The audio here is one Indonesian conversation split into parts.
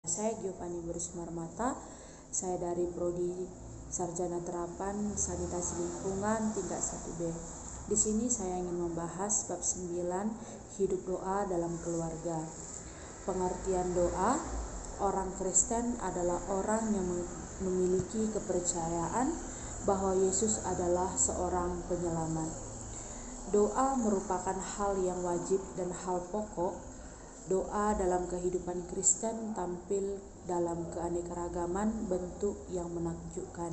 Saya Giovanni Marmata, saya dari Prodi Sarjana Terapan Sanitasi Lingkungan tingkat 1B. Di sini saya ingin membahas bab 9, hidup doa dalam keluarga. Pengertian doa, orang Kristen adalah orang yang memiliki kepercayaan bahwa Yesus adalah seorang penyelamat. Doa merupakan hal yang wajib dan hal pokok. Doa dalam kehidupan Kristen tampil dalam keanekaragaman bentuk yang menakjubkan.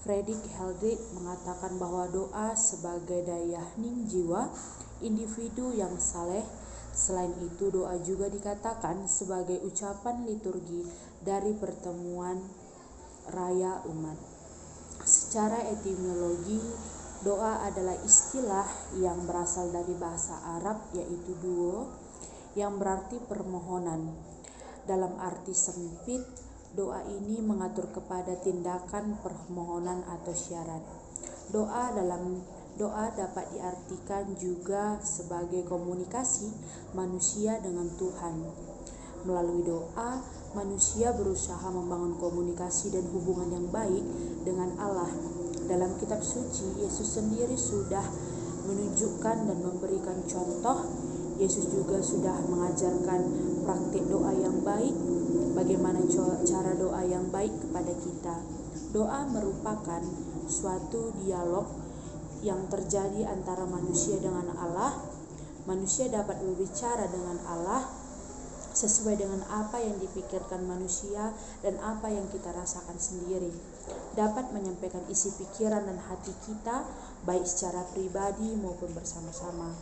Friedrich Helderich mengatakan bahwa doa sebagai daya hening jiwa individu yang saleh. Selain itu, doa juga dikatakan sebagai ucapan liturgi dari pertemuan raya umat. Secara etimologi, doa adalah istilah yang berasal dari bahasa Arab, yaitu duo, yang berarti permohonan. Dalam arti sempit, doa ini mengatur kepada tindakan permohonan atau syarat. Doa dapat diartikan juga sebagai komunikasi manusia dengan Tuhan. Melalui doa, manusia berusaha membangun komunikasi dan hubungan yang baik dengan Allah. Dalam kitab suci, Yesus sendiri sudah menunjukkan dan memberikan contoh. Yesus juga sudah mengajarkan praktik doa yang baik, bagaimana cara doa yang baik kepada kita. Doa merupakan suatu dialog yang terjadi antara manusia dengan Allah. Manusia dapat berbicara dengan Allah sesuai dengan apa yang dipikirkan manusia dan apa yang kita rasakan sendiri. Dapat menyampaikan isi pikiran dan hati kita, baik secara pribadi maupun bersama-sama.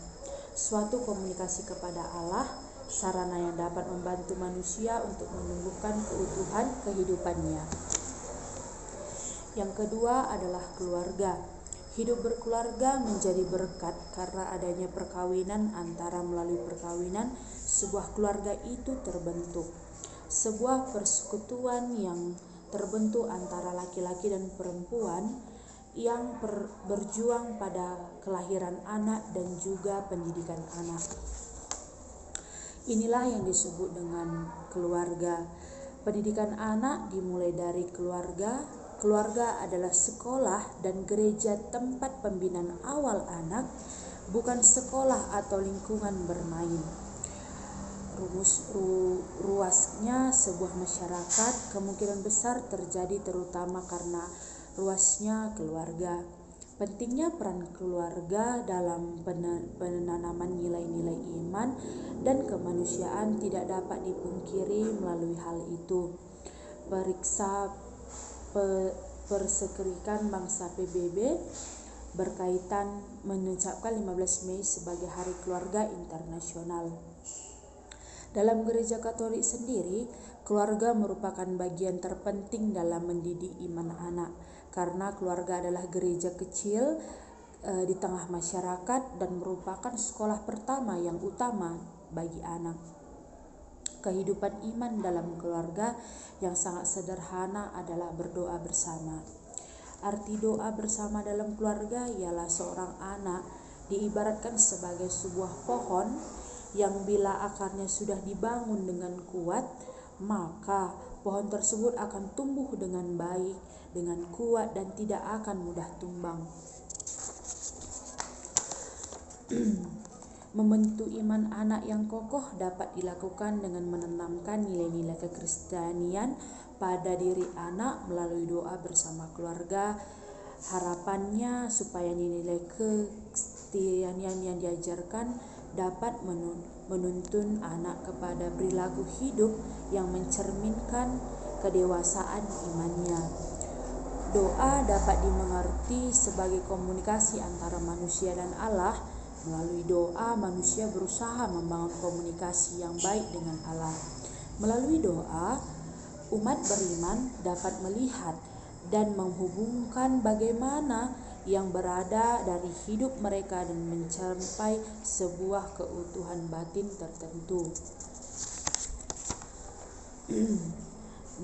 Suatu komunikasi kepada Allah, sarana yang dapat membantu manusia untuk menumbuhkan keutuhan kehidupannya. Yang kedua adalah keluarga. Hidup berkeluarga menjadi berkat karena adanya perkawinan, antara melalui perkawinan sebuah keluarga itu terbentuk. Sebuah persekutuan yang terbentuk antara laki-laki dan perempuan yang berjuang pada kelahiran anak dan juga pendidikan anak. Inilah yang disebut dengan keluarga. Pendidikan anak dimulai dari keluarga. Keluarga adalah sekolah dan gereja tempat pembinaan awal anak, bukan sekolah atau lingkungan bermain. Ruasnya sebuah masyarakat kemungkinan besar terjadi terutama karena luasnya keluarga. Pentingnya peran keluarga dalam penanaman nilai-nilai iman dan kemanusiaan tidak dapat dipungkiri. Melalui hal itu, Periksa Perserikatan Bangsa PBB berkaitan mengucapkan 15 Mei sebagai Hari Keluarga Internasional. Dalam Gereja Katolik sendiri, keluarga merupakan bagian terpenting dalam mendidik iman anak, karena keluarga adalah gereja kecil di tengah masyarakat dan merupakan sekolah pertama yang utama bagi anak. Kehidupan iman dalam keluarga yang sangat sederhana adalah berdoa bersama. Arti doa bersama dalam keluarga ialah seorang anak diibaratkan sebagai sebuah pohon yang bila akarnya sudah dibangun dengan kuat, maka pohon tersebut akan tumbuh dengan baik, dengan kuat dan tidak akan mudah tumbang. Membentuk iman anak yang kokoh dapat dilakukan dengan menanamkan nilai-nilai kekristenan pada diri anak melalui doa bersama keluarga. Harapannya supaya nilai kekristenan yang diajarkan dapat menuntun anak kepada perilaku hidup yang mencerminkan kedewasaan imannya. Doa dapat dimengerti sebagai komunikasi antara manusia dan Allah. Melalui doa, manusia berusaha membangun komunikasi yang baik dengan Allah. Melalui doa, umat beriman dapat melihat dan menghubungkan bagaimana yang berada dari hidup mereka dan mencapai sebuah keutuhan batin tertentu.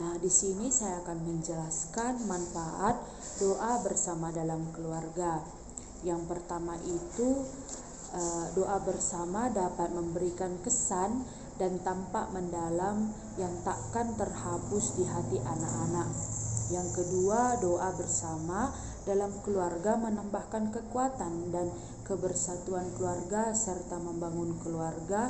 Nah, di sini saya akan menjelaskan manfaat doa bersama dalam keluarga. Yang pertama itu, doa bersama dapat memberikan kesan dan tampak mendalam yang takkan terhapus di hati anak-anak. Yang kedua, doa bersama dalam keluarga menambahkan kekuatan dan kebersatuan keluarga serta membangun keluarga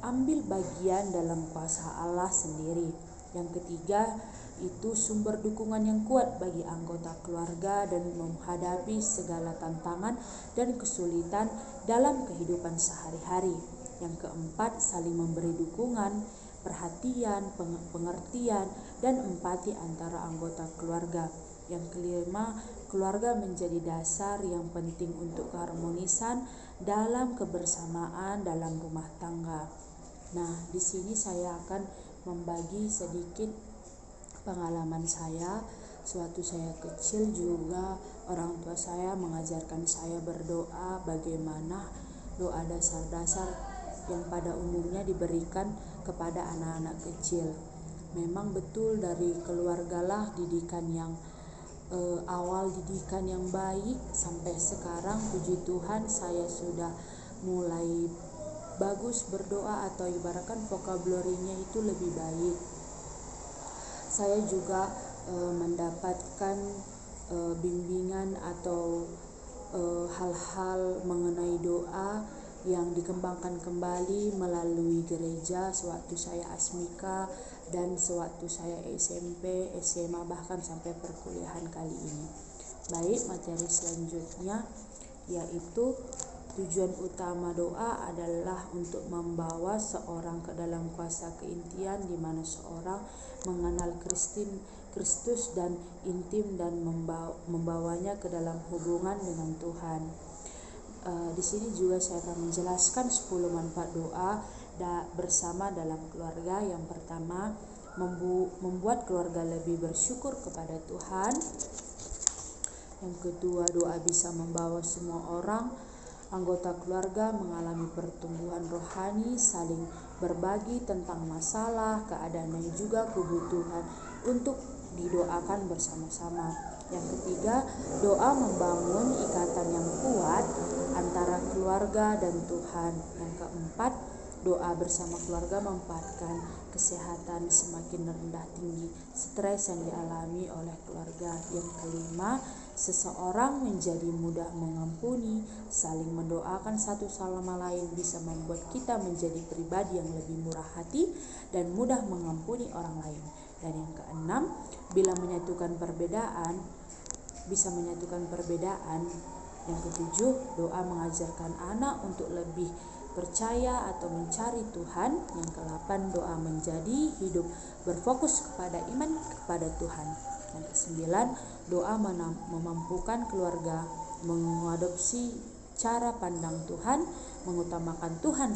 ambil bagian dalam kuasa Allah sendiri. Yang ketiga, itu sumber dukungan yang kuat bagi anggota keluarga dan menghadapi segala tantangan dan kesulitan dalam kehidupan sehari-hari. Yang keempat, saling memberi dukungan, perhatian, pengertian, dan empati antara anggota keluarga. Yang kelima, keluarga menjadi dasar yang penting untuk keharmonisan dalam kebersamaan dalam rumah tangga. Nah, di sini saya akan membagi sedikit pengalaman saya. Sewaktu saya kecil juga orang tua saya mengajarkan saya berdoa, bagaimana doa dasar-dasar yang pada umumnya diberikan kepada anak-anak kecil. Memang betul dari keluargalah didikan yang awal didikan yang baik sampai sekarang, puji Tuhan saya sudah mulai bagus berdoa, atau ibaratkan vocabulary-nya itu lebih baik. Saya juga mendapatkan bimbingan atau hal-hal mengenai doa yang dikembangkan kembali melalui gereja sewaktu saya asmika dan sewaktu saya SMP, SMA, bahkan sampai perkuliahan kali ini. Baik, materi selanjutnya yaitu tujuan utama doa adalah untuk membawa seorang ke dalam kuasa keintian, di mana seorang mengenal Kristus dan intim dan membawanya ke dalam hubungan dengan Tuhan. Di sini juga saya akan menjelaskan 10 manfaat doa bersama dalam keluarga. Yang pertama, membuat keluarga lebih bersyukur kepada Tuhan. Yang kedua, doa bisa membawa semua orang anggota keluarga mengalami pertumbuhan rohani, saling berbagi tentang masalah, keadaan dan juga kebutuhan untuk didoakan bersama-sama. Yang ketiga, doa membangun ikatan yang kuat antara keluarga dan Tuhan. Yang keempat, doa bersama keluarga memanfaatkan kesehatan semakin rendah tinggi stres yang dialami oleh keluarga. Yang kelima, seseorang menjadi mudah mengampuni, saling mendoakan satu sama lain bisa membuat kita menjadi pribadi yang lebih murah hati dan mudah mengampuni orang lain. Dan yang keenam, bila bisa menyatukan perbedaan. Yang ketujuh, doa mengajarkan anak untuk lebih percaya atau mencari Tuhan. Yang ke-8, doa menjadi hidup berfokus kepada iman kepada Tuhan. Yang ke-9, doa memampukan keluarga mengadopsi cara pandang Tuhan, mengutamakan Tuhan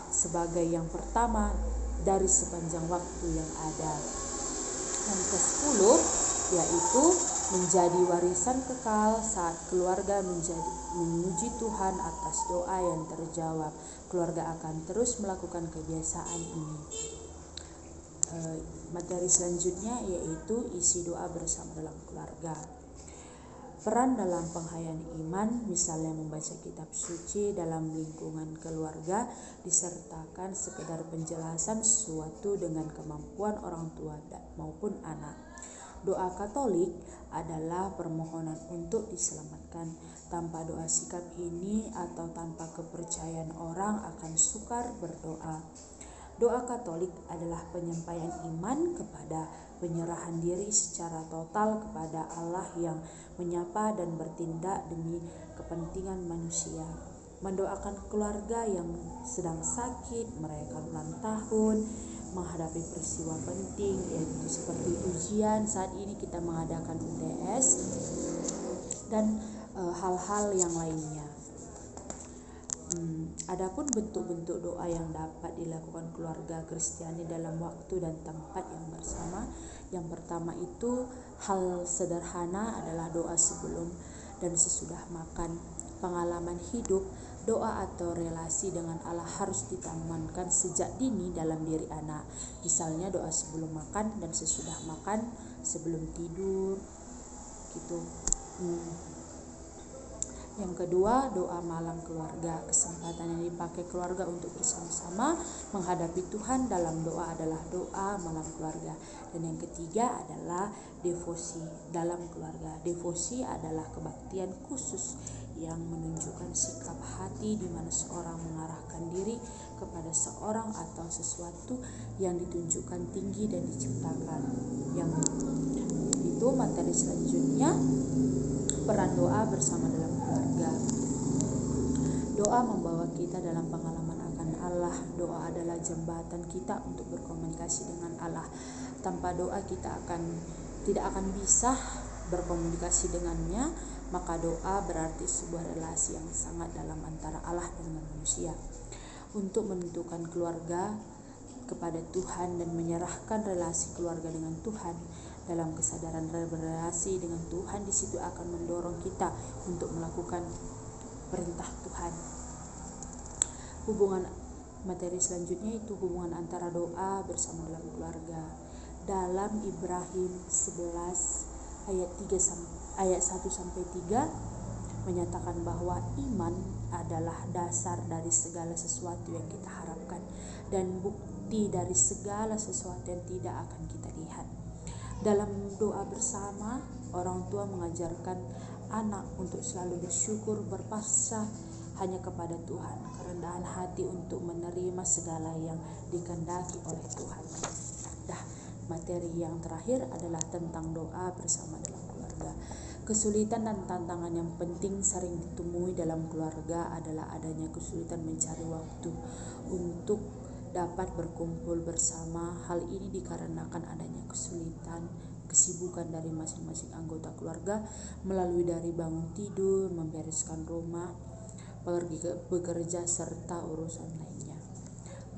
sebagai yang pertama dari sepanjang waktu yang ada. Yang ke-10 yaitu menjadi warisan kekal saat keluarga memuji Tuhan atas doa yang terjawab. Keluarga akan terus melakukan kebiasaan ini. Materi selanjutnya yaitu isi doa bersama dalam keluarga. Peran dalam penghayatan iman, misalnya membaca kitab suci dalam lingkungan keluarga, disertakan sekedar penjelasan sesuatu dengan kemampuan orang tua maupun anak. Doa Katolik adalah permohonan untuk diselamatkan. Tanpa doa sikap ini atau tanpa kepercayaan orang akan sukar berdoa. Doa Katolik adalah penyampaian iman kepada penyerahan diri secara total kepada Allah yang menyapa dan bertindak demi kepentingan manusia. Mendoakan keluarga yang sedang sakit, merayakan ulang tahun, menghadapi peristiwa penting yaitu seperti ujian. Saat ini kita mengadakan UTS dan hal-hal yang lainnya. Adapun bentuk-bentuk doa yang dapat dilakukan keluarga Kristiani dalam waktu dan tempat yang bersama. Yang pertama itu hal sederhana adalah doa sebelum dan sesudah makan. Pengalaman hidup, doa atau relasi dengan Allah harus ditanamkan sejak dini dalam diri anak. Misalnya doa sebelum makan dan sesudah makan, sebelum tidur gitu. Yang kedua, doa malam keluarga, kesempatan yang dipakai keluarga untuk bersama-sama menghadapi Tuhan dalam doa adalah doa malam keluarga. Dan yang ketiga adalah devosi dalam keluarga. Devosi adalah kebaktian khusus yang menunjukkan sikap hati di mana seorang mengarahkan diri kepada seorang atau sesuatu yang ditunjukkan tinggi dan diciptakan. Yang itu materi selanjutnya, peran doa bersama dalam keluarga. Doa membawa kita dalam pengalaman akan Allah. Doa adalah jembatan kita untuk berkomunikasi dengan Allah. Tanpa doa kita tidak akan bisa berkomunikasi dengannya. Maka doa berarti sebuah relasi yang sangat dalam antara Allah dengan manusia. Untuk menentukan keluarga kepada Tuhan dan menyerahkan relasi keluarga dengan Tuhan, dalam kesadaran berrelasi dengan Tuhan, di situ akan mendorong kita untuk melakukan perintah Tuhan. Hubungan materi selanjutnya itu hubungan antara doa bersama dalam keluarga. Dalam Ibrahim 11 ayat 1 sampai 3 menyatakan bahwa iman adalah dasar dari segala sesuatu yang kita harapkan dan bukti dari segala sesuatu yang tidak akan kita lihat. Dalam doa bersama, orang tua mengajarkan anak untuk selalu bersyukur, berpasrah hanya kepada Tuhan, kerendahan hati untuk menerima segala yang dikehendaki oleh Tuhan. Materi yang terakhir adalah tentang doa bersama dalam keluarga. Kesulitan dan tantangan yang penting sering ditemui dalam keluarga adalah adanya kesulitan mencari waktu untuk dapat berkumpul bersama. Hal ini dikarenakan adanya kesulitan, kesibukan dari masing-masing anggota keluarga melalui dari bangun tidur, membereskan rumah, pergi bekerja serta urusan lainnya.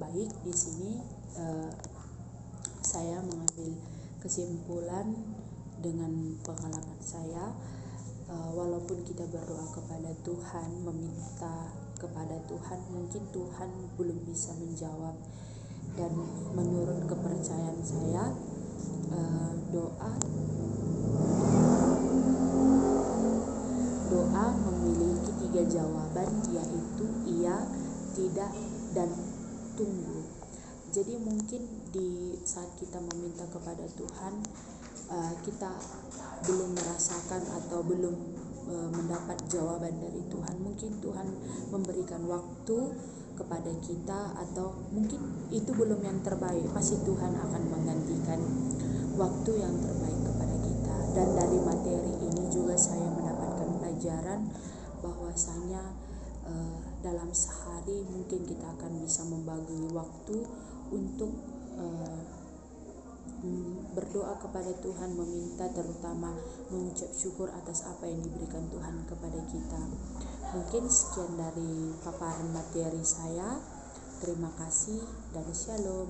Baik, di sini saya mengambil kesimpulan dengan pengalaman saya. Walaupun kita berdoa kepada Tuhan, meminta kepada Tuhan, mungkin Tuhan belum bisa menjawab. Dan menurut kepercayaan saya, doa memiliki 3 jawaban, yaitu iya, tidak, dan tunggu. Jadi mungkin di saat kita meminta kepada Tuhan, kita belum merasakan atau belum mendapat jawaban dari Tuhan. Mungkin Tuhan memberikan waktu kepada kita, atau mungkin itu belum yang terbaik. Pasti Tuhan akan menggantikan waktu yang terbaik kepada kita. Dan dari materi ini juga saya mendapatkan pelajaran bahwasanya dalam sehari mungkin kita akan bisa membagi waktu untuk berdoa kepada Tuhan, meminta, terutama mengucap syukur atas apa yang diberikan Tuhan kepada kita. Mungkin sekian dari paparan materi saya. Terima kasih dan shalom.